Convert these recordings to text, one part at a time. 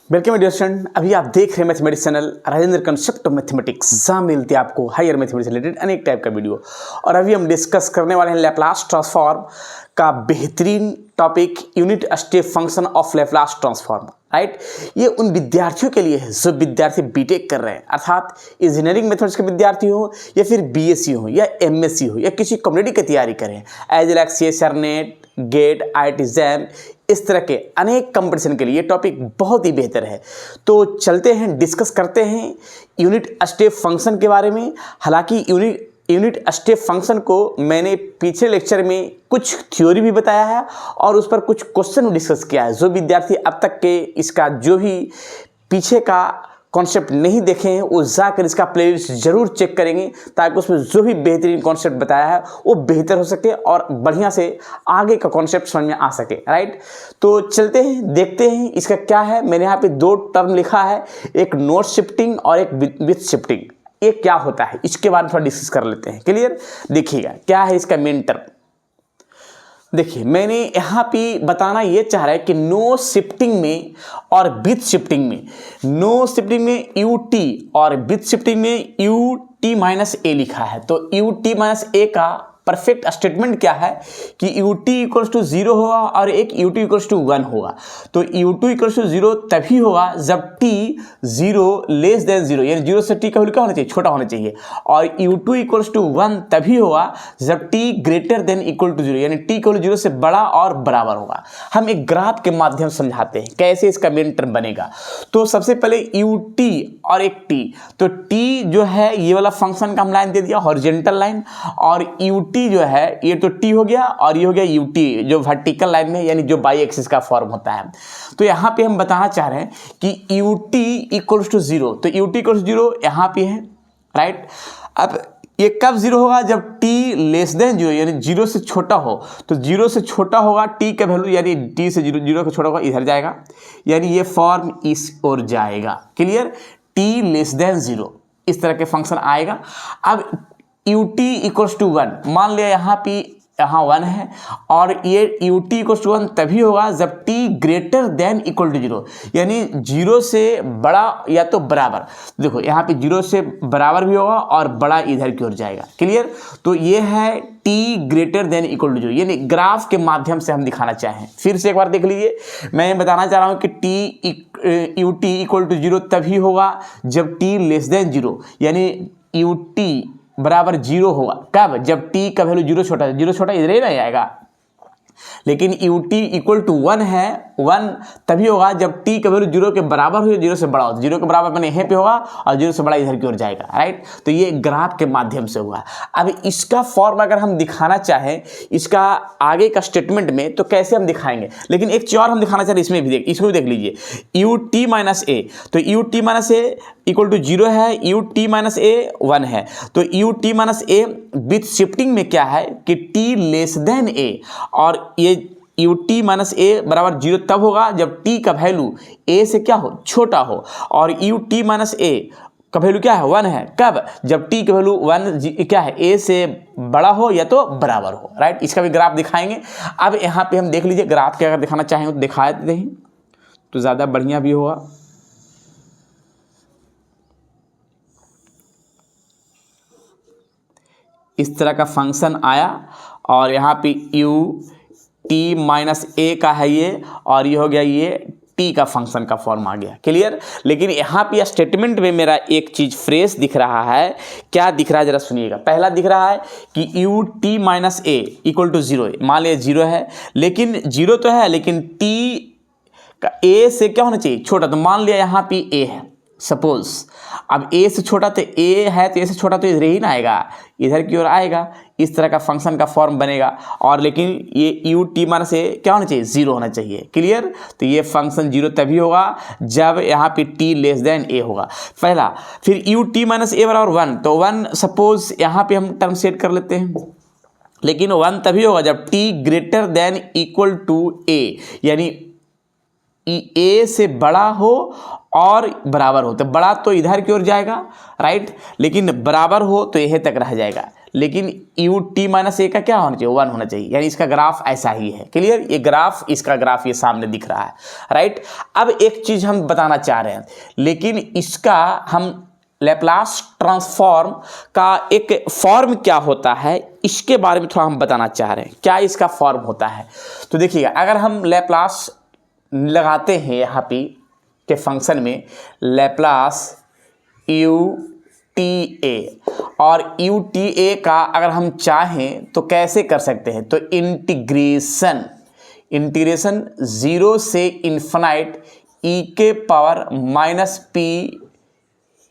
Welcome dear student. अभी आप देख रहे हैं mathematics channel Rajendra concept of mathematics. जहाँ मिलती है आपको हायर मैथमेटिक्स से रिलेटेड अनेक टाइप का वीडियो। और अभी हम डिस्कस करने वाले हैं लैप्लास ट्रांसफॉर्म का बेहतरीन topic, unit step function of Laplace transform. Right, ये उन विद्यार्थियों के लिए है जो विद्यार्थी बीटेक कर रहे हैं, अर्थात इंजीनियरिंग मैथमेटिक्स के विद्यार्थी हो या फिर बीएससी हो या एमएससी हो या किसी कम्युनिटी की तैयारी करें, as like CSR NET, GATE, IIT JAM, इस तरह के अनेक कंपटीशन के लिए ये टॉपिक बहुत ही बेहतर है। तो चलते हैं, डिस्कस करते हैं यूनिट स्टेप फंक्शन के बारे में। हालांकि यूनिट स्टेप फंक्शन को मैंने पिछले लेक्चर में कुछ थ्योरी भी बताया है और उस पर कुछ क्वेश्चन भी डिस्कस किया है। जो विद्यार्थी अब तक के इसका जो भी पीछे का कॉन्सेप्ट नहीं देखे हैं वो जाकर इसका प्लेलिस्ट जरूर चेक करेंगे, ताकि उसमें जो भी बेहतरीन कॉन्सेप्ट बताया है वो बेहतर हो सके और बढ़िया से आगे का कॉन्सेप्ट समझ में आ सके। राइट, तो चलते हैं, देखते हैं इसका क्या है। मैंने यहाँ पे दो टर्म लिखा है, एक नोड शिफ्टिंग और एक विथ शिफ्टिंग। ये क्या होता है इसके बारे में थोड़ा डिस्कस कर लेते हैं। क्लियर, देखिएगा क्या है इसका मेन टर्म। देखिए, मैंने यहाँ पे बताना ये चाह रहा है कि नो शिफ्टिंग में और विथ शिफ्टिंग में, नो शिफ्टिंग में यू टी और विथ शिफ्टिंग में यू टी माइनस ए लिखा है। तो यू टी माइनस ए का परफेक्ट स्टेटमेंट क्या है कि यू टी इक्वल्स टू 0 होगा और एक यू टी इक्वल्स टू 1 होगा। तो यू टू इक्वल्स टू 0 तभी होगा जब टी 0 लेस देन 0, यानी 0 से टी का वैल्यू क्या होना चाहिए, छोटा होना चाहिए। और यू टू इक्वल्स टू 1 तभी होगा जब T greater than equal to 0, यानी टी का वैल्यू 0 से बड़ा और बराबर होगा। हम एक ग्राफ के माध्यम से समझाते हैं कैसे इसका मेन टर्म बनेगा। तो सबसे पहले यू टी और एक टी, तो टी जो है ये वाला फंक्शन का हम लाइन दे दिया हॉरिजॉन्टल लाइन, और यू टी जो है ये तो टी हो गया और ये हो गया यू टी जो वर्टिकल लाइन में, यानी जो बाई एक्सिस का फॉर्म होता है। तो यहाँ पे हम बताना चाह रहे हैं कि यू टी इक्वल्स टू 0, तो यू टी इक्वल्स 0 यहाँ पे है। राइट, अब ये कब 0 होगा, जब टी लेस देन 0, यानी 0 से छोटा हो। तो 0 से छोटा होगा टी का वैल्यू, यानी टी से 0 का छोटा होगा, इधर जाएगा, यानी ये फॉर्म इस ओर जाएगा। क्लियर, टी लेस देन 0 इस तरह के फंक्शन आएगा। अब यू टी इक्वल्स टू 1, मान लिया यहाँ 1 है, और ये यू टी इक्वल्स टू 1 तभी होगा जब T greater than equal to 0, यानी 0 से बड़ा या तो बराबर। देखो यहाँ पे 0 से बराबर भी होगा और बड़ा इधर की ओर जाएगा। क्लियर, तो ये है T greater than equal to 0, यानी ग्राफ के माध्यम से हम दिखाना चाहें। फिर से एक बार देख लीजिए, मैं बताना चाह रहा हूँ कि T U T equal to 0 तभी होगा जब टी लेस देन 0, यानी यू टी बराबर 0 होगा कब, जब टी का वैल्यू 0 छोटा इधर ही नहीं आएगा। लेकिन यू टी इक्वल टू 1 है, 1 तभी होगा जब टी का वैल्यू 0 के बराबर हो, 0 से बड़ा हो। 0 के बराबर मैंने यहाँ पे होगा और 0 से बड़ा इधर की ओर जाएगा। राइट, तो ये ग्राफ के माध्यम से हुआ। अब इसका फॉर्म अगर हम दिखाना चाहें इसका आगे का स्टेटमेंट में, तो कैसे हम दिखाएंगे। लेकिन एक चीज और हम दिखाना चाह रहे हैं, इसमें भी देख लीजिए, यू टी माइनस ए, तो U T minus A equal to 0 है, यू टी माइनस ए 1 है। तो U T minus A with shifting में क्या है कि टी लेस देन ए, और ये यू टी माइनस ए बराबर 0 तब होगा जब टी का वैल्यू ए से क्या हो, छोटा हो। और यू टी माइनस ए का वैल्यू क्या है, 1 है, कब, जब टी का वैल्यू 1 क्या है, ए से बड़ा हो या तो बराबर हो। राइट, इसका भी ग्राफ दिखाएंगे। अब यहाँ पे हम देख लीजिए, ग्राफ के अगर दिखाना चाहें तो दिखा देते हैं तो ज़्यादा बढ़िया भी होगा। इस तरह का फंक्शन आया और यहाँ पे यू टी माइनस ए का है ये, और ये हो गया ये टी का फंक्शन का फॉर्म आ गया। क्लियर, लेकिन यहाँ पे स्टेटमेंट में मेरा एक चीज़ फ्रेश दिख रहा है। क्या दिख रहा है जरा सुनिएगा। पहला दिख रहा है कि U T minus A equal to 0, मान लिया 0 है, लेकिन 0 तो है, लेकिन टी का ए से क्या होना चाहिए, छोटा। तो मान लिया यहाँ पे ए है, सपोज, अब ए से छोटा, तो ए है तो ए से छोटा तो इधर ही ना आएगा, इधर की ओर आएगा। इस तरह का फंक्शन का फॉर्म बनेगा। और लेकिन ये यू टी माइनस ए क्या होना चाहिए, 0 होना चाहिए। क्लियर, तो ये फंक्शन 0 तभी होगा जब यहाँ पे टी लेस देन ए होगा, पहला। फिर यू टी माइनस ए बराबर 1, तो 1 सपोज यहाँ पे हम टर्म सेट कर लेते हैं, लेकिन 1 तभी होगा जब T greater than equal to A, यानी ए से बड़ा हो और बराबर हो। तो बड़ा तो इधर की ओर जाएगा, राइट, लेकिन बराबर हो तो यह तक रह जाएगा। लेकिन यू टी माइनस ए का क्या होना चाहिए, 1 होना चाहिए, यानी इसका ग्राफ ऐसा ही है। क्लियर, ये ग्राफ, इसका ग्राफ ये सामने दिख रहा है, राइट। अब एक चीज़ हम बताना चाह रहे हैं, लेकिन इसका हम लैप्लास ट्रांसफॉर्म का एक फॉर्म क्या होता है इसके बारे में थोड़ा हम बताना चाह रहे हैं, क्या इसका फॉर्म होता है। तो देखिएगा, अगर हम लैप्लास लगाते हैं यहाँ पे के फंक्शन में लैप्लास यू टी ए, और यू टी ए का अगर हम चाहें तो कैसे कर सकते हैं, तो इंटीग्रेशन 0 से इन्फिनाइट ई के पावर माइनस पी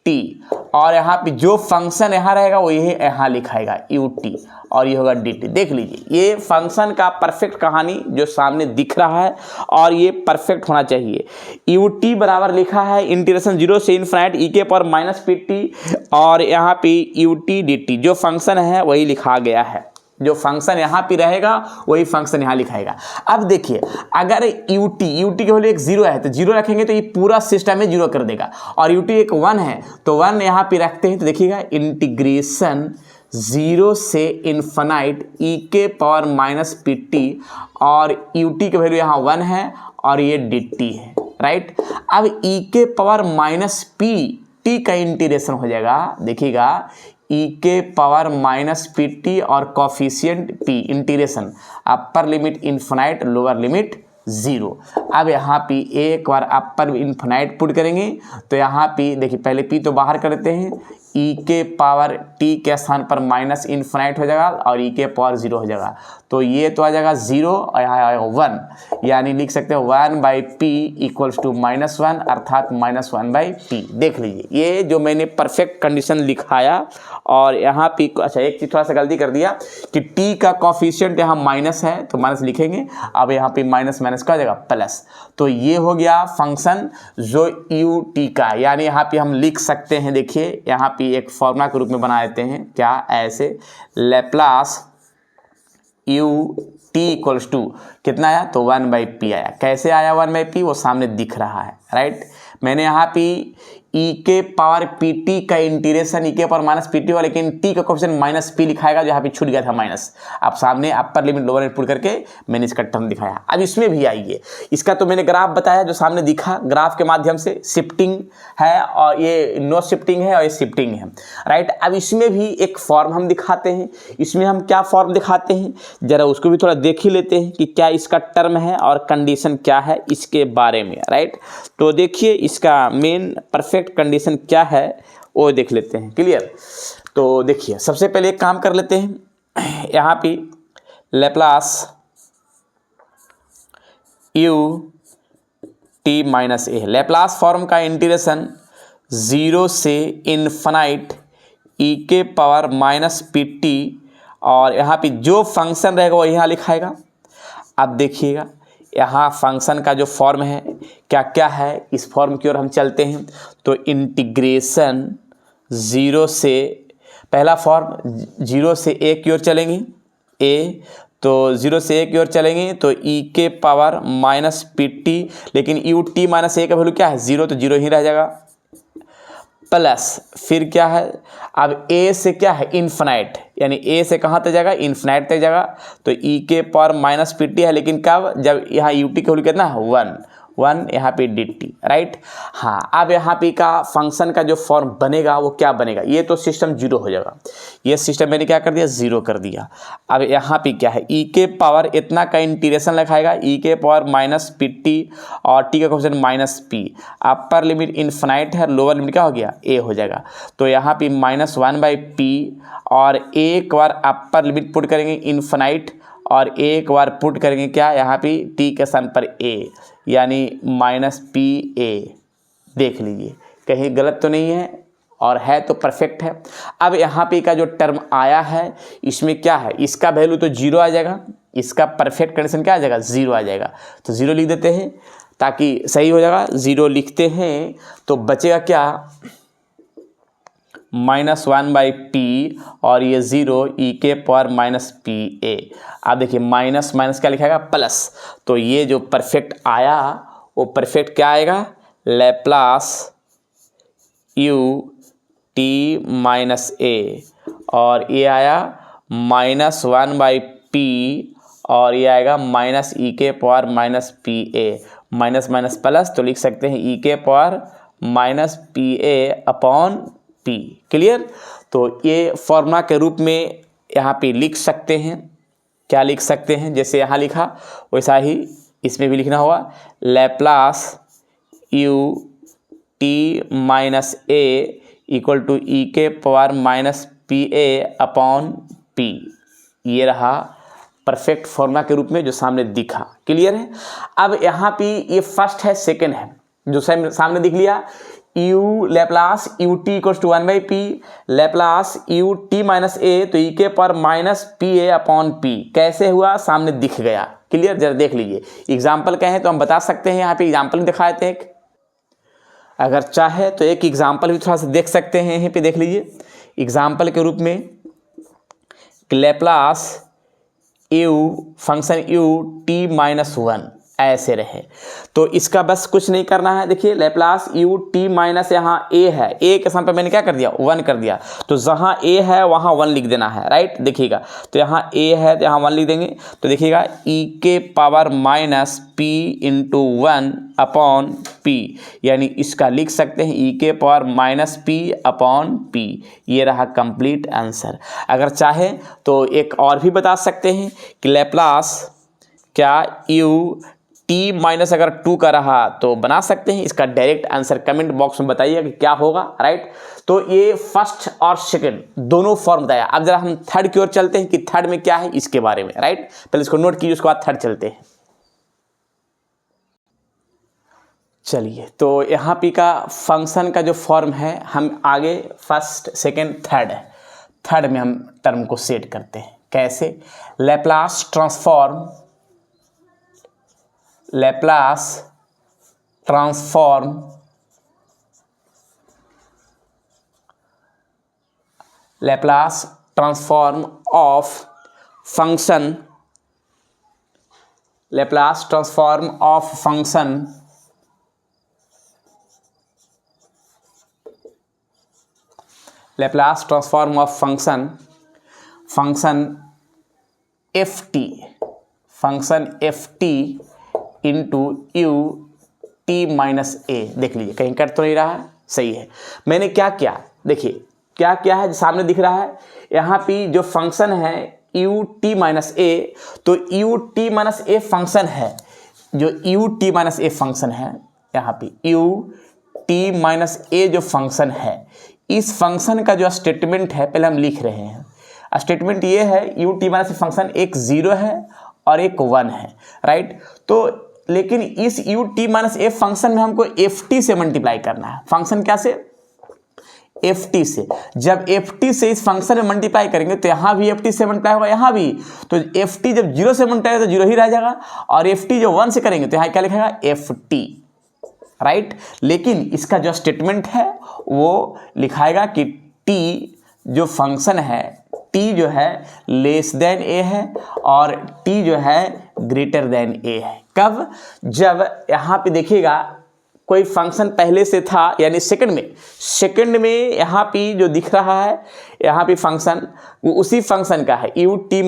टी, और यहाँ पे जो फंक्शन यहाँ रहेगा वो ये यहाँ लिखाएगा यू टी, और ये होगा डी टी। देख लीजिए, ये फंक्शन का परफेक्ट कहानी जो सामने दिख रहा है, और ये परफेक्ट होना चाहिए। यू टी बराबर लिखा है इंटीग्रेशन 0 से इन्फिनाइट ई के पावर माइनस पी टी, और यहाँ पे यू टी डी टी, जो फंक्शन है वही लिखा गया है, जो फंक्शन यहाँ पे रहेगा वही फंक्शन यहाँ लिखाएगा। अब देखिए, अगर यू टी के वैल्यू एक 0 है तो 0 रखेंगे तो ये पूरा सिस्टम में 0 कर देगा, और यू टी एक 1 है तो 1 यहाँ पे रखते हैं तो देखिएगा इंटीग्रेशन 0 से इन्फिनाइट ई के पावर माइनस पी टी, और यू टी का वैल्यू यहाँ 1 है और ये डी टी है, राइट। अब ई के पावर माइनस पी टी का इंटीग्रेशन हो जाएगा, देखिएगा ई के पावर माइनस पी टी और coefficient P, integration upper limit infinite lower limit 0। अब यहाँ पे एक बार अपर इन्फिनाइट पुट करेंगे तो यहाँ पे देखिए, पहले पी तो बाहर कर देते हैं, ई के पावर टी के स्थान पर माइनस इन्फिनाइट हो जाएगा और ई के पावर 0 हो जाएगा, तो ये तो आ जाएगा 0 और यहाँ आएगा 1, यानी लिख सकते हैं 1/p इक्वल्स टू -1, अर्थात -1/p। देख लीजिए, ये जो मैंने परफेक्ट कंडीशन लिखाया, और यहाँ पे अच्छा एक चीज़ थोड़ा सा गलती कर दिया कि t का कॉफिशिएंट यहाँ माइनस है तो माइनस लिखेंगे, अब यहाँ पे माइनस माइनस का जाएगा प्लस, तो ये हो गया फंक्शन जो यू टी का, यानी यहाँ पे हम लिख सकते हैं, देखिए यहाँ पे एक फॉर्मूला के रूप में बना देते हैं, क्या ऐसे, Laplace U T equals to कितना आया, तो 1/p आया। कैसे आया 1/p, वो सामने दिख रहा है, राइट। मैंने यहाँ पे ई के पावर पी टी का इंटीग्रेशन ई के पावर माइनस पी टी हुआ, लेकिन टी का कोफिशिएंट माइनस पी लिखाएगा, जो यहाँ पे छूट गया था माइनस। अब सामने upper limit lower limit put करके मैंने इसका टर्म दिखाया। अब इसमें भी आइए, इसका तो मैंने ग्राफ बताया जो सामने दिखा, ग्राफ के माध्यम से शिफ्टिंग है, और ये नो शिफ्टिंग है और ये शिफ्टिंग है, राइट। अब इसमें भी एक फॉर्म हम दिखाते हैं, इसमें हम क्या फॉर्म दिखाते हैं जरा उसको भी थोड़ा देख ही लेते हैं कि क्या इसका टर्म है और कंडीशन क्या है इसके बारे में, राइट। तो देखिए, इसका मेन परफेक्ट कंडीशन क्या है वो देख लेते हैं, क्लियर। तो देखिए, सबसे पहले एक काम कर लेते हैं, यहाँ पे लैप्लास यू टी माइनस ए, लैप्लास फॉर्म का इंटीग्रेशन 0 से इन्फिनाइट ई के पावर माइनस पी टी, और यहाँ पे जो फंक्शन रहेगा वो यहाँ लिखाएगा। अब देखिएगा, यहाँ फंक्शन का जो फॉर्म है क्या क्या है, इस फॉर्म की ओर हम चलते हैं। तो इंटीग्रेशन 0 से, पहला फॉर्म 0 से a की ओर चलेंगे, a, तो 0 से a की ओर चलेंगे तो e के पावर माइनस पी टी, लेकिन यू टी माइनस ए का वैल्यू क्या है, 0, तो 0 ही रह जाएगा, प्लस फिर क्या है, अब a से क्या है, इन्फिनाइट, यानी a से कहाँ तक जाएगा, इन्फिनाइट तक जाएगा, तो e के पावर माइनस पी टी है, लेकिन कब, जब यहाँ u टी का वैल्यू कितना है, 1 यहाँ पे डी टी, राइट। हाँ, अब यहाँ पे का फंक्शन का जो फॉर्म बनेगा वो क्या बनेगा, ये तो सिस्टम 0 हो जाएगा, ये सिस्टम मैंने क्या कर दिया, 0 कर दिया। अब यहाँ पे क्या है, e के पावर इतना का इंटीग्रेशन लिखाएगा, e के पावर माइनस पी टी, और t का coefficient minus P, upper limit infinite है, लोअर लिमिट क्या हो गया, a हो जाएगा, तो यहाँ पे -1/p, और एक बार अपर लिमिट पुट करेंगे इन्फिनाइट, और एक बार पुट करेंगे क्या, यहाँ पे t के स्थान पर a, यानी -pa। देख लीजिए, कहीं गलत तो नहीं है, और है तो परफेक्ट है। अब यहाँ पे का जो टर्म आया है इसमें क्या है, इसका वैल्यू तो 0 आ जाएगा, इसका परफेक्ट कंडीशन क्या आ जाएगा, 0 आ जाएगा, तो 0 लिख देते हैं ताकि सही हो जाएगा। 0 लिखते हैं तो बचेगा क्या, -1/p, और ये 0 e के पावर माइनस पी ए। अब देखिए, माइनस माइनस क्या लिखाएगा, प्लस, तो ये जो परफेक्ट आया वो परफेक्ट क्या आएगा, लैप्लास यू टी माइनस ए, और ये आया -1/p और ये आएगा -e⁻−pa माइनस माइनस प्लस, तो लिख सकते हैं e⁻−pa/p। क्लियर। तो ये फॉर्मूला के रूप में यहाँ पे लिख सकते हैं। क्या लिख सकते हैं? जैसे यहाँ लिखा वैसा ही इसमें भी लिखना होगा, Laplace u(t−a) equal to e⁻−pa/p। ये रहा परफेक्ट फॉर्मूला के रूप में जो सामने दिखा। क्लियर है। अब यहाँ पे ये फर्स्ट है, सेकंड है, जो सामने दिख लिया, u Laplace ut equals to 1/p Laplace ut-a तो e⁻−pa/p कैसे हुआ सामने दिख गया। क्लियर। जरा देख लीजिए, एग्जाम्पल कहें तो हम बता सकते हैं। यहाँ पे एग्जाम्पल दिखा देते हैं एक, अगर चाहे तो एक एग्जाम्पल भी थोड़ा सा देख सकते हैं। यहीं पे देख लीजिए एग्जाम्पल के रूप में, लैप्लास फंक्शन ut-1 ऐसे रहे तो इसका बस कुछ नहीं करना है। देखिए लैप्लास ut- यहाँ a है, a के स्थान पर मैंने क्या कर दिया 1 कर दिया, तो जहाँ a है वहाँ 1 लिख देना है। राइट। देखिएगा तो यहाँ a है तो यहाँ 1 लिख देंगे, तो देखिएगा e⁻−p/1/p यानी इसका लिख सकते हैं e⁻−p/p। ये रहा कंप्लीट आंसर। अगर चाहे तो एक और भी बता सकते हैं कि लैप्लास क्या ut- अगर 2 का रहा तो बना सकते हैं। इसका डायरेक्ट आंसर कमेंट बॉक्स में बताइए कि क्या होगा। राइट। तो ये फर्स्ट और सेकंड दोनों फॉर्म बताया। अब जरा हम थर्ड की ओर चलते हैं कि थर्ड में क्या है इसके बारे में। राइट। पहले इसको नोट कीजिए, उसके बाद थर्ड चलते हैं। चलिए, तो यहाँ पे का फंक्शन का जो फॉर्म है, हम आगे फर्स्ट सेकंड थर्ड है, थर्ड में हम टर्म को सेट करते हैं। कैसे? Laplace transform of function ft into ut-a। देख लीजिए कहीं कट तो नहीं रहा है, सही है। मैंने क्या किया, देखिए क्या क्या है सामने दिख रहा है। यहाँ पे जो फंक्शन है ut-a, तो ut-a फंक्शन है, जो ut-a फंक्शन है, यहाँ पे ut-a जो फंक्शन है, इस फंक्शन का जो स्टेटमेंट है पहले हम लिख रहे हैं। स्टेटमेंट ये है ut- फंक्शन एक 0 है और एक 1 है। राइट। तो लेकिन इस ut-a फंक्शन में हमको ft से मल्टीप्लाई करना है। फंक्शन क्या से? ft से। जब ft से इस फंक्शन में मल्टीप्लाई करेंगे तो यहाँ भी ft से मल्टीप्लाई होगा, यहाँ भी। तो ft जब 0 से मल्टीप्लाई तो 0 ही रह जाएगा, और ft जो 1 से करेंगे तो यहाँ क्या लिखेगा ft। राइट। लेकिन इसका जो स्टेटमेंट है वो लिखाएगा कि t जो फंक्शन है, t जो है लेस देन a है और t जो है ग्रेटर देन a है। कब? जब यहाँ पे देखिएगा कोई फंक्शन पहले से था, यानी सेकंड में यहाँ पे जो दिख रहा है यहाँ पे फंक्शन, वो उसी फंक्शन का है, ut-a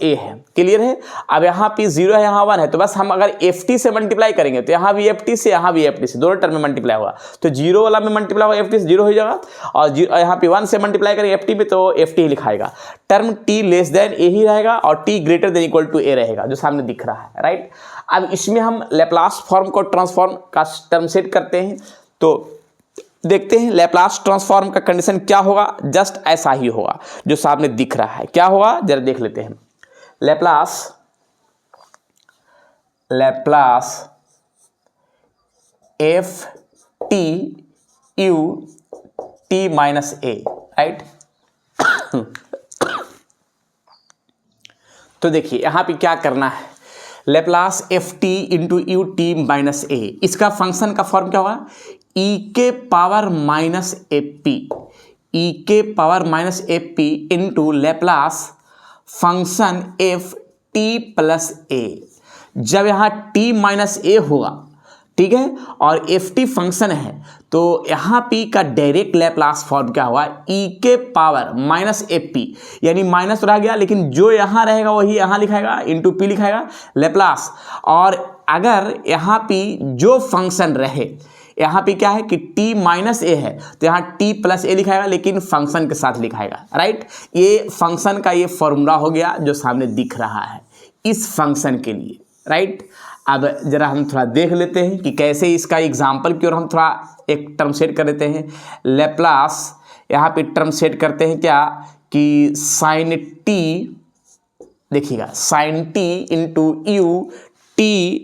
है। क्लियर है। अब यहाँ पे 0 है, यहाँ 1 है, तो बस हम अगर ft से मल्टीप्लाई करेंगे तो यहाँ भी ft से, यहाँ भी ft से, दोनों टर्म में मल्टीप्लाई होगा। तो 0 वाला में मल्टीप्लाई होगा ft से 0 हो जाएगा, और यहाँ पे 1 से मल्टीप्लाई करेंगे ft में तो ft ही लिखाएगा। Term t less than a ही रहेगा और t greater than equal to a रहेगा, जो सामने दिख रहा है। राइट। अब इसमें हम लैप्लास फॉर्म को ट्रांसफॉर्म का टर्म सेट करते हैं, तो देखते हैं लैप्लास ट्रांसफॉर्म का कंडीशन क्या होगा। जस्ट ऐसा ही होगा जो सामने दिख रहा है। क्या होगा जरा देख लेते हैं। Laplace ft-u-t-a। राइट। तो देखिए यहाँ पे क्या करना है, लैप्लास ft इंटू ut-a, इसका फंक्शन का फॉर्म क्या होगा e⁻−ap into Laplace function ft plus a। जब यहाँ t माइनस a होगा ठीक है, और एफ टी फंक्शन है, तो यहाँ पी का डायरेक्ट लैप्लास फॉर्म क्या हुआ, ई के पावर माइनस एफ पी, यानी माइनस रह गया लेकिन जो यहाँ रहेगा वही यहाँ लिखाएगा, इंटू पी लिखाएगा लैप्लास। और अगर यहाँ पी जो फंक्शन रहे, यहाँ पे क्या है कि t माइनस ए है तो यहाँ t प्लस ए लिखाएगा लेकिन फंक्शन के साथ लिखाएगा, राइट। ये फंक्शन का ये फॉर्मूला हो गया जो सामने दिख रहा है इस फंक्शन के लिए, राइट। अब जरा हम थोड़ा देख लेते हैं कि कैसे इसका एग्जाम्पल की ओर हम थोड़ा एक टर्म सेट कर लेते हैं। लैप्लास यहाँ पे टर्म सेट करते हैं क्या कि साइन टी, देखिएगा sine T into U T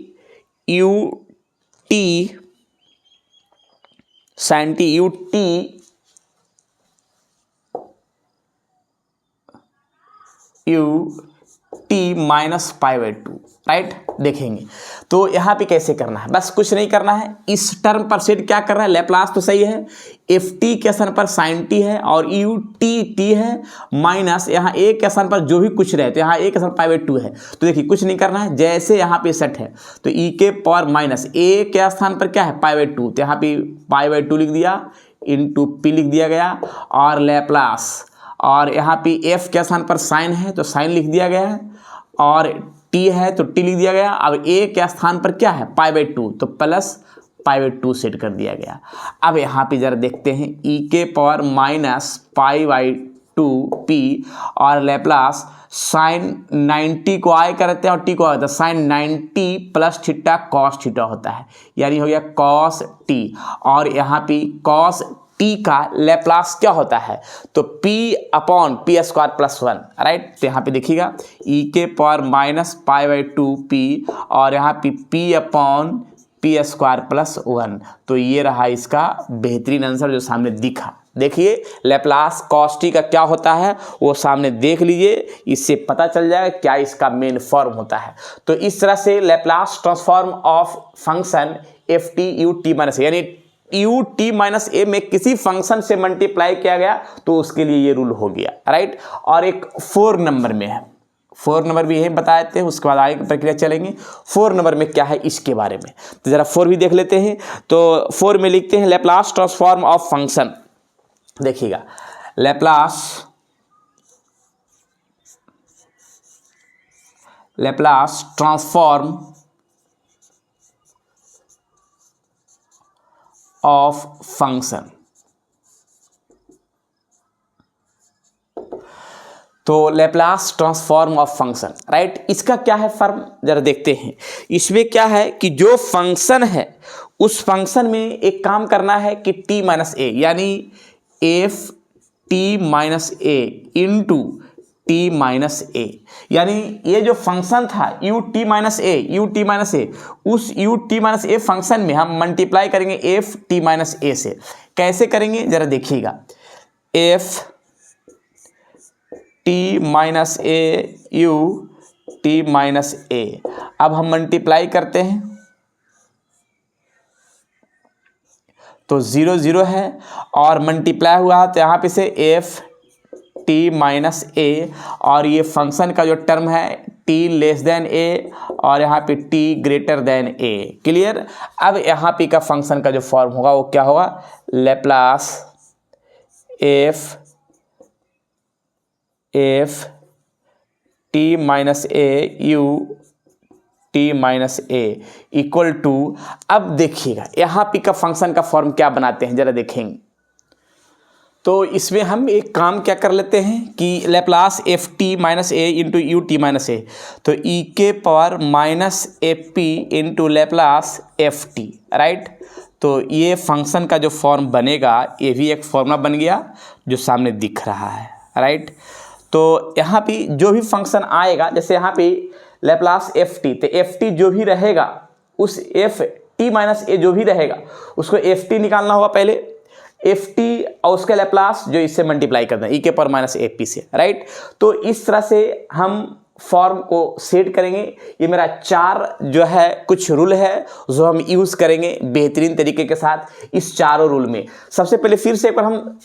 sine T U T minus pi by two, right. देखेंगे तो यहाँ पे कैसे करना है, बस कुछ नहीं करना है, इस टर्म पर सेट क्या करना है, लैप्लास तो सही है, एफ टी के स्थान पर साइन टी है और यू टी है, माइनस यहाँ ए के स्थान पर जो भी कुछ रहे तो यहाँ ए के स्थान पाई बाई टू है, तो देखिए कुछ नहीं करना है, जैसे यहाँ पे सेट है तो ई के पावर माइनस ए के स्थान पर क्या है पाई बाई टू, तो यहाँ पे पाई बाई टू लिख दिया, इंटू पी लिख दिया गया, और लैप्लास, और यहाँ पे एफ के स्थान पर साइन है तो साइन लिख दिया गया है, और टी है तो टी लिख दिया गया। अब ए के स्थान पर क्या है पाई बाई टू तो plus pi by to set कर दिया गया। अब यहाँ पे जरा देखते हैं ई के power minus pi by to P और लैप्लास साइन 90 को आई करते हैं और टी को आता है, sine 90 plus theta cos theta होता है, यानी हो गया कॉस टी, और यहाँ पे कॉस टी का लैप्लास क्या होता है तो P upon P square plus one, right. तो यहाँ पे देखिएगा ई के power minus pi by to P और यहाँ पे P upon P square plus one, तो ये रहा इसका बेहतरीन आंसर जो सामने दिखा। देखिए लैप्लास कॉस टी का क्या होता है वो सामने देख लीजिए, इससे पता चल जाएगा क्या इसका मेन फॉर्म होता है। तो इस तरह से Laplace transform of function F T U T minus यानी यू टी माइनस ए में किसी फंक्शन से मल्टीप्लाई किया गया तो उसके लिए ये रूल हो गया, राइट। और एक 4 नंबर में है, 4 नंबर भी यही बता देते हैं, उसके बाद आगे की प्रक्रिया चलेंगे। 4 नंबर में क्या है इसके बारे में तो जरा 4 भी देख लेते हैं। तो 4 में लिखते हैं लैप्लास ट्रांसफॉर्म ऑफ फंक्शन, देखिएगा लैप्लास ट्रांसफॉर्म ऑफ फंक्शन, तो Laplace transform of function, right. इसका क्या है फॉर्म जरा देखते हैं। इसमें क्या है कि जो फंक्शन है उस फंक्शन में एक काम करना है कि टी माइनस ए यानी F T minus A into T minus A, यानी ये जो फंक्शन था यू टी माइनस ए उस you T minus a function में हम मल्टीप्लाई करेंगे एफ टी माइनस ए से। कैसे करेंगे जरा देखिएगा, F T minus A U T minus A, अब हम मल्टीप्लाई करते हैं तो 0 0 है और मल्टीप्लाई हुआ तो यहाँ पे से एफ टी माइनस ए और ये फंक्शन का जो टर्म है टी लेस देन ए और यहाँ पे टी ग्रेटर देन ए, क्लियर। अब यहाँ पे का फंक्शन का जो फॉर्म होगा वो क्या होगा, Laplace F T minus A U T minus A equal to, अब देखिएगा यहाँ पे का फंक्शन का फॉर्म क्या बनाते हैं जरा देखेंगे। तो इसमें हम एक काम क्या कर लेते हैं कि Laplace F T minus A into U T minus A, तो ई के power minus F P into Laplace F T, right. तो ये फंक्शन का जो फॉर्म बनेगा ये भी एक फॉर्मूला बन गया जो सामने दिख रहा है, राइट। तो यहाँ पे जो भी फंक्शन आएगा, जैसे यहाँ पे लैप्लास एफ टी, तो एफ टी जो भी रहेगा उस एफ टी माइनस ए जो भी रहेगा उसको एफ टी निकालना होगा पहले, एफ टी और उसके लैप्लास जो इससे मल्टीप्लाई करना है ई के पावर माइनस एफ पी से, राइट। तो इस तरह से हम फॉर्म को सेट करेंगे। ये मेरा 4 जो है कुछ रूल है जो हम यूज़ करेंगे बेहतरीन तरीके के साथ इस चारों रूल में। सबसे पहले फिर से एक बार हम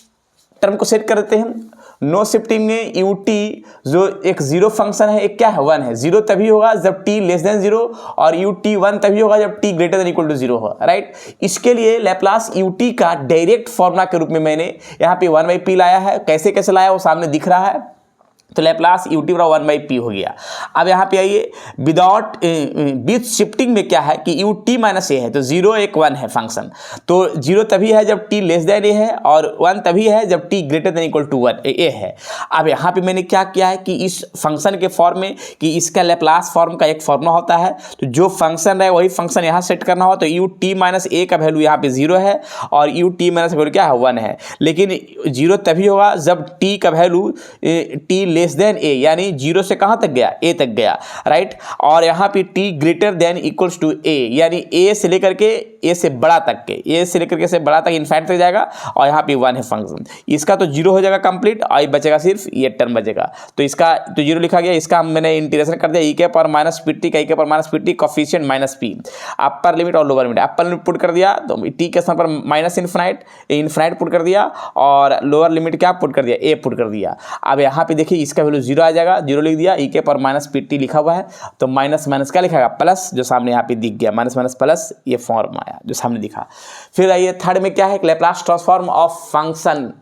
टर्म को सेट कर देते हैं। नो शिफ्टिंग में यू टी जो एक जीरो फंक्शन है एक क्या है 1 है। जीरो तभी होगा जब टी लेस देन जीरो और यू टी 1 तभी होगा जब T greater than equal to zero हो, राइट। इसके लिए लैप्लास यू टी का डायरेक्ट फॉर्मूला के रूप में मैंने यहाँ पे 1/p लाया है। कैसे कैसे लाया वो सामने दिख रहा है। तो लैप्लास यू टी बराबर 1/p हो गया। अब यहाँ पे आइए विदाउट विथ शिफ्टिंग में क्या है कि यू टी माइनस ए है तो 0 1 1 है फंक्शन। तो 0 तभी है जब टी लेस देन ए है और 1 तभी है जब T greater than equal to 1 A है। अब यहाँ पे मैंने क्या किया है कि इस फंक्शन के फॉर्म में कि इसका लैप्लास फॉर्म का एक फॉर्मूला होता है, तो जो फंक्शन है वही फंक्शन यहाँ सेट करना हो। तो यू टी माइनस ए का वैल्यू यहाँ पे 0 है और यू टी माइनस वैल्यू क्या है 1 है। लेकिन 0 तभी होगा जब टी का वैल्यू टी लेस देन ए, यानी 0 से कहाँ तक गया ए तक गया, राइट। और यहाँ पे T greater than equals to A, यानी ए से लेकर के ए से बड़ा तक के, ए से लेकर के से बड़ा तक इनफाइनाइट तक जाएगा और यहाँ पे 1 है फंक्शन। इसका तो 0 हो जाएगा कंप्लीट और बचेगा सिर्फ ये टर्म बचेगा। तो इसका तो 0 लिखा गया, इसका मैंने इंटीग्रेशन कर दिया ई के पावर माइनस पी टी का ई के power minus P T coefficient minus P. Upper limit और lower limit, upper limit put कर दिया तो टी के स्थान पर माइनस इनफाइनाइट पुट कर दिया और लोअर लिमिट क्या पुट कर दिया ए पुट कर दिया। अब यहाँ पे देखिए इसका वैल्यू 0 आ जाएगा, 0 लिख दिया, ई के पावर माइनस पी टी लिखा हुआ है तो माइनस माइनस क्या लिखागा प्लस, जो सामने यहाँ पे दिख गया माइनस माइनस प्लस ये फॉर्म आया जो सामने दिखा। फिर आइए थर्ड में क्या है Laplace transform of function,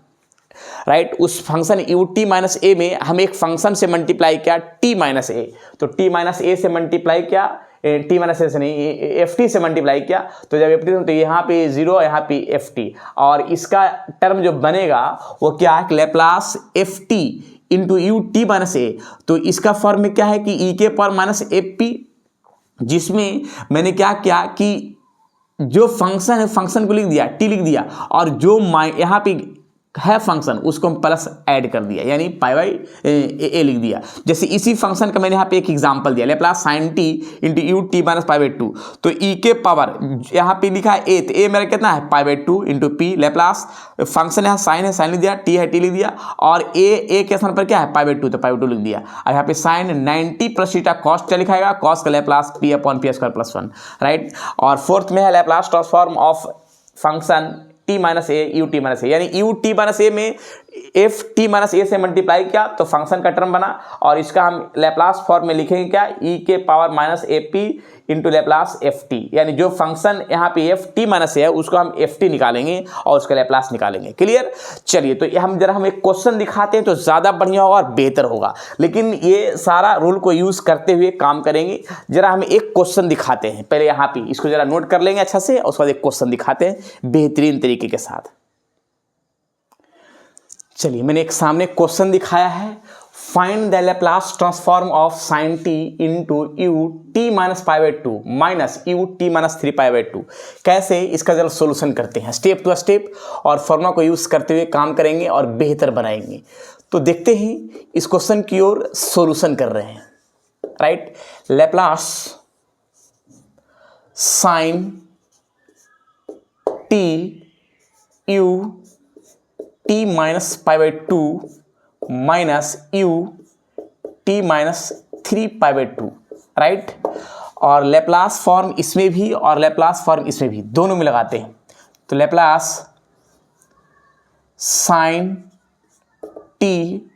right. उस फंक्शन यू टी माइनस ए में हम एक फंक्शन से मल्टीप्लाई किया टी माइनस ए, तो टी माइनस ए से मल्टीप्लाई किया टी माइनस ए से नहीं एफ टी से मल्टीप्लाई किया। तो जब एफ टी तो यहाँ पे 0 यहाँ पे एफ टी और इसका टर्म जो बनेगा वो क्या है Laplace F T into U T minus A. तो इसका फॉर्म में क्या है कि ई के पावर माइनस एफ पी, जिसमें मैंने क्या किया कि जो फंक्शन है फंक्शन को लिख दिया टी लिख दिया और जो यहाँ पे है फंक्शन उसको हम प्लस ऐड कर दिया यानी पाई बाई ए लिख दिया। जैसे इसी फंक्शन का मैंने यहाँ पे एक एग्जांपल दिया Laplace sine T into U T minus pi by 2। तो ई के पावर यहाँ पे लिखा है ए, तो ए मेरा कितना है पाई by 2 into P. Laplace function यहाँ साइन है साइन लिख दिया, टी है टी लिख दिया और ए के स्थान पर क्या है पाई बाई 2 तो पाई बाई 2 लिख दिया। और यहाँ पे साइन 90 प्लस थीटा कॉस क्या लिखाएगा कॉस का Laplace P upon P square plus 1, right. और फोर्थ में है Laplace transform of function T minus A U T minus A, यानी यू टी माइनस ए में एफ टी माइनस ए से मल्टीप्लाई किया तो फंक्शन का टर्म बना और इसका हम लैप्लास फॉर्म में लिखेंगे क्या ई के power minus A P into Laplace F T, यानी जो फंक्शन यहाँ पे एफ टी माइनस है उसको हम एफ टी निकालेंगे और उसका लैप्लास निकालेंगे। क्लियर। चलिए तो हम एक क्वेश्चन दिखाते हैं तो ज़्यादा बढ़िया होगा और बेहतर होगा, लेकिन ये सारा रूल को यूज़ करते हुए काम करेंगे। जरा हम एक क्वेश्चन दिखाते हैं, पहले यहाँ पे इसको जरा नोट कर लेंगे अच्छा से और उसके बाद एक क्वेश्चन दिखाते हैं बेहतरीन तरीके के साथ। चलिए मैंने एक सामने क्वेश्चन दिखाया है, find the Laplace transform of sine T into U T minus pi by 2 minus U T minus 3 pi by 2। कैसे इसका जरा सोल्यूशन करते हैं स्टेप टू स्टेप और फॉर्मूला को यूज़ करते हुए काम करेंगे और बेहतर बनाएंगे। तो देखते हैं इस क्वेश्चन की ओर सोल्यूशन कर रहे हैं, right. Laplace sine T U T minus pi by 2 minus U T minus 3 pi by 2, right. और लैप्लास फॉर्म इसमें भी और लैप्लास फॉर्म इसमें भी दोनों में लगाते हैं। तो Laplace sine T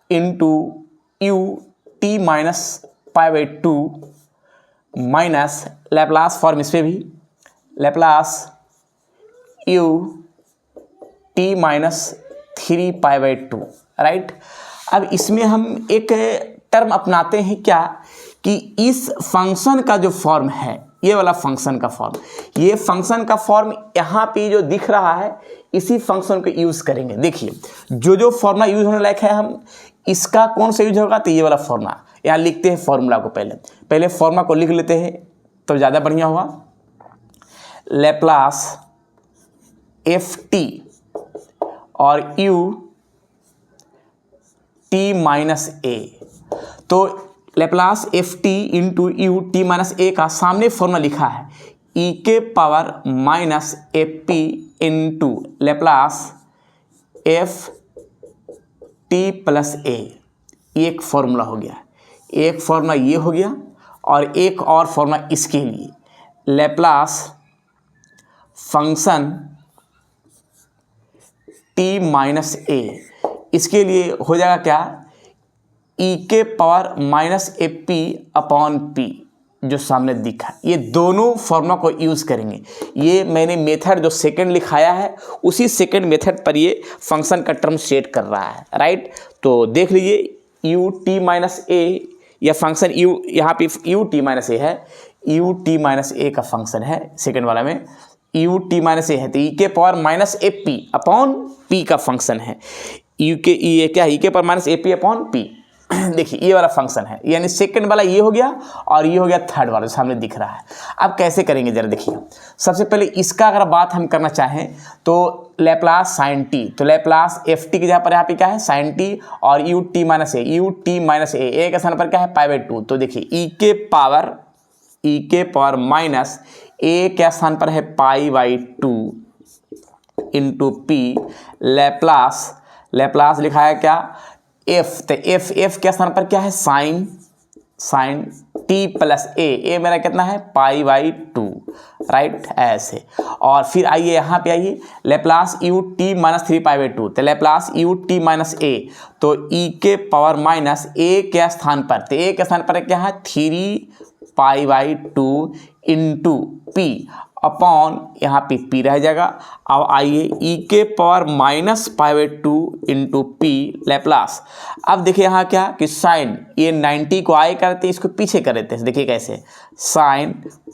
into U T minus pi by 2 minus Laplace form इसमें भी Laplace U T minus 3 pi by 2, right. अब इसमें हम एक टर्म अपनाते हैं क्या कि इस फंक्शन का जो फॉर्म है ये वाला फंक्शन का फॉर्म, ये फंक्शन का फॉर्म यहाँ पे जो दिख रहा है इसी फंक्शन को यूज़ करेंगे। देखिए जो फॉर्मूला यूज होने लायक है हम इसका कौन सा यूज होगा, तो ये वाला फॉर्मूला यहाँ लिखते हैं। फॉर्मूला को पहले फॉर्मूला को लिख लेते हैं तो ज़्यादा बढ़िया होगा। लैप्लास एफ टी और यू टी माइनस ए, तो Laplace F T into U T minus A का सामने फॉर्मूला लिखा है ई के power minus F P into Laplace F T plus A. एक फॉर्मूला हो गया, एक फॉर्मूला ये हो गया और एक और फॉर्मूला इसके लिए लैप्लास फंक्शन टी माइनस ए इसके लिए हो जाएगा क्या, e के power minus F P upon P जो सामने दिखा, ये दोनों फॉर्मूला को यूज़ करेंगे। ये मैंने मेथड जो सेकंड लिखाया है उसी सेकंड मेथड पर ये फंक्शन का टर्म सेट कर रहा है, राइट। तो देख लीजिए यू टी माइनस ए, यह फंक्शन यू यहाँ पे यू टी माइनस ए है, यू टी माइनस ए का फंक्शन है सेकंड वाला में, यू टी माइनस ए है तो ई के power minus A P upon P का फंक्शन है। यू के ये क्या है, ई के power minus A P upon P. देखिए ये वाला फंक्शन है, यानी सेकंड वाला ये हो गया और ये हो गया थर्ड वाला सामने दिख रहा है। अब कैसे करेंगे जरा देखिए, सबसे पहले इसका अगर बात हम करना चाहें तो लैप्लास साइन टी, तो लैप्लास एफ टी के जहाँ पर यहाँ पे क्या है साइन टी, और U T minus A, U T minus A के स्थान पर क्या है पाई बाई टू। तो देखिए ई के पावर माइनस ए के स्थान पर है पाई by two into P, Laplace लिखा है क्या एफ, तो एफ के स्थान पर क्या है साइन टी प्लस ए मेरा कितना है पाई बाई टू, राइट ऐसे। और फिर आइए यहाँ पे आइए Laplace U T minus three pi by to, तो Laplace U T minus A, तो ई के पावर माइनस ए के स्थान पर, तो ए के स्थान पर क्या है three pi by two into P upon यहाँ पे पी रह जाएगा। अब आइए ई के power minus pi by two into P Laplace. अब देखिए यहाँ क्या कि साइन ये 90 को आए करते इसको पीछे कर देते हैं, देखिए कैसे sine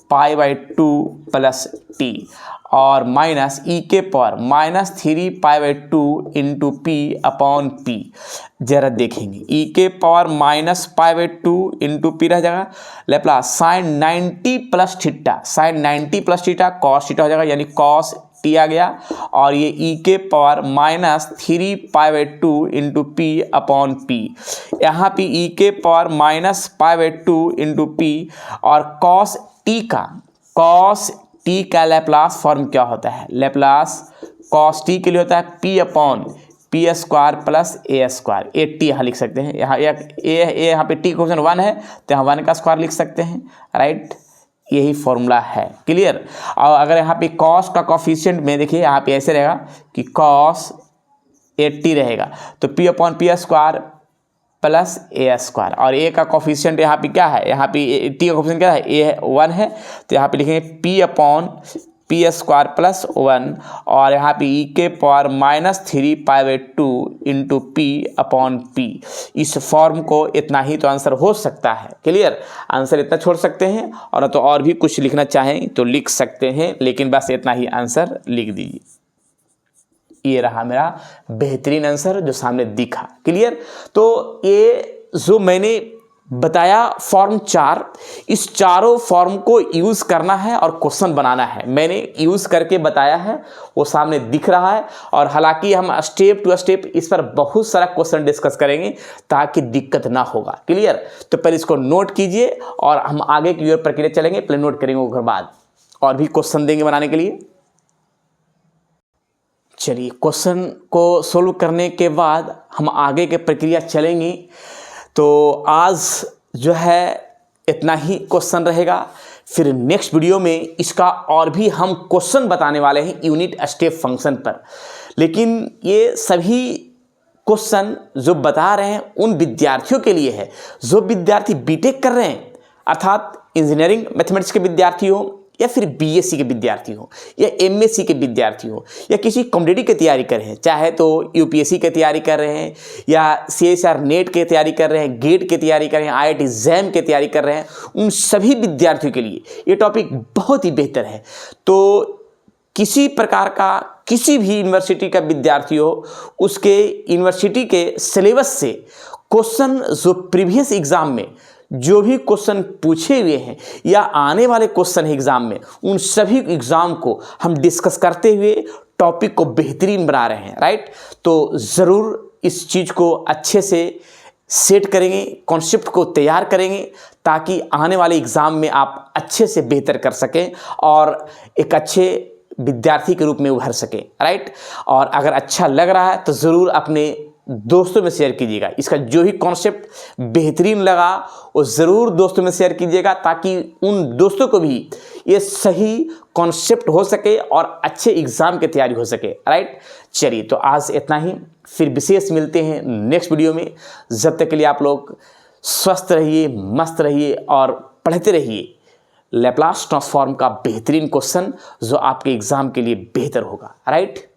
pi by two plus T और माइनस ई के power minus three pi by two into P upon P. जरा देखेंगे ई के power minus pi by two into P रह जाएगा Laplace sine 90 plus theta, sine 90 plus theta cos theta हो जाएगा, यानी कॉस टी आ गया, और ये ई के power minus three pi by two into P upon P. यहाँ पे ई के power minus pi by two into P और कॉस टी का लैप्लास फॉर्म क्या होता है, लैप्लास कॉस टी के लिए होता है P upon P square plus A square, A T यहाँ लिख सकते हैं, यहाँ यहाँ पे टी क्वेश्चन 1 है तो यहाँ 1 का स्क्वायर लिख सकते हैं, राइट। यही फॉर्मूला है, क्लियर। और अगर यहाँ पे कॉस का कॉफिशिएंट में देखिए यहाँ पे ऐसे रहेगा कि कॉस 80 रहेगा तो P upon P square plus A square, और ए का कॉफिशिएंट यहाँ पे क्या है, यहाँ पे टी का कॉफिशिएंट क्या है ए 1 है तो यहाँ पे लिखेंगे P upon P square plus 1, और यहाँ पे ई के power minus three pi by two into P upon P. इस फॉर्म को इतना ही तो आंसर हो सकता है, क्लियर। आंसर इतना छोड़ सकते हैं और तो और भी कुछ लिखना चाहें तो लिख सकते हैं, लेकिन बस इतना ही आंसर लिख दीजिए। ये रहा मेरा बेहतरीन आंसर जो सामने दिखा, क्लियर। तो ये जो मैंने बताया फॉर्म 4, इस चारों फॉर्म को यूज़ करना है और क्वेश्चन बनाना है। मैंने यूज़ करके बताया है, वो सामने दिख रहा है, और हालांकि हम स्टेप टू स्टेप इस पर बहुत सारा क्वेश्चन डिस्कस करेंगे ताकि दिक्कत ना होगा, क्लियर। तो पहले इसको नोट कीजिए और हम आगे की ओर प्रक्रिया चलेंगे, पहले नोट करेंगे उसके बाद और भी क्वेश्चन देंगे बनाने के लिए। चलिए क्वेश्चन को सोल्व करने के बाद हम आगे के प्रक्रिया चलेंगे। तो आज जो है इतना ही क्वेश्चन रहेगा, फिर नेक्स्ट वीडियो में इसका और भी हम क्वेश्चन बताने वाले हैं यूनिट स्टेप फंक्शन पर। लेकिन ये सभी क्वेश्चन जो बता रहे हैं उन विद्यार्थियों के लिए है जो विद्यार्थी बीटेक कर रहे हैं, अर्थात इंजीनियरिंग मैथमेटिक्स के विद्यार्थी हो, या फिर बीएससी के विद्यार्थी हो, या एमएससी के विद्यार्थी हो, या किसी कॉम्पिटिटिव की तैयारी कर रहे हैं, चाहे तो यूपीएससी की तैयारी कर रहे हैं, या सीएसआर नेट की तैयारी कर रहे हैं, गेट की तैयारी कर रहे हैं, आईआईटी जैम की तैयारी कर रहे हैं, उन सभी विद्यार्थियों के लिए ये टॉपिक बहुत ही बेहतर है। तो किसी प्रकार का किसी भी यूनिवर्सिटी का विद्यार्थी हो, उसके यूनिवर्सिटी के सिलेबस से क्वेश्चन जो प्रीवियस एग्जाम में जो भी क्वेश्चन पूछे हुए हैं या आने वाले क्वेश्चन है एग्जाम में, उन सभी एग्जाम को हम डिस्कस करते हुए टॉपिक को बेहतरीन बना रहे हैं, राइट। तो ज़रूर इस चीज़ को अच्छे से सेट करेंगे, कॉन्सेप्ट को तैयार करेंगे ताकि आने वाले एग्ज़ाम में आप अच्छे से बेहतर कर सकें और एक अच्छे विद्यार्थी के रूप में उभर सकें, राइट। और अगर अच्छा लग रहा है तो ज़रूर अपने दोस्तों में शेयर कीजिएगा। इसका जो ही कॉन्सेप्ट बेहतरीन लगा वो ज़रूर दोस्तों में शेयर कीजिएगा, ताकि उन दोस्तों को भी ये सही कॉन्सेप्ट हो सके और अच्छे एग्ज़ाम की तैयारी हो सके। राइट, चलिए तो आज इतना ही, फिर विशेष मिलते हैं नेक्स्ट वीडियो में। जब तक के लिए आप लोग स्वस्थ रहिए, मस्त रहिए और पढ़ते रहिए लैप्लास ट्रांसफॉर्म का बेहतरीन क्वेश्चन जो आपके एग्ज़ाम के लिए बेहतर होगा। राइट।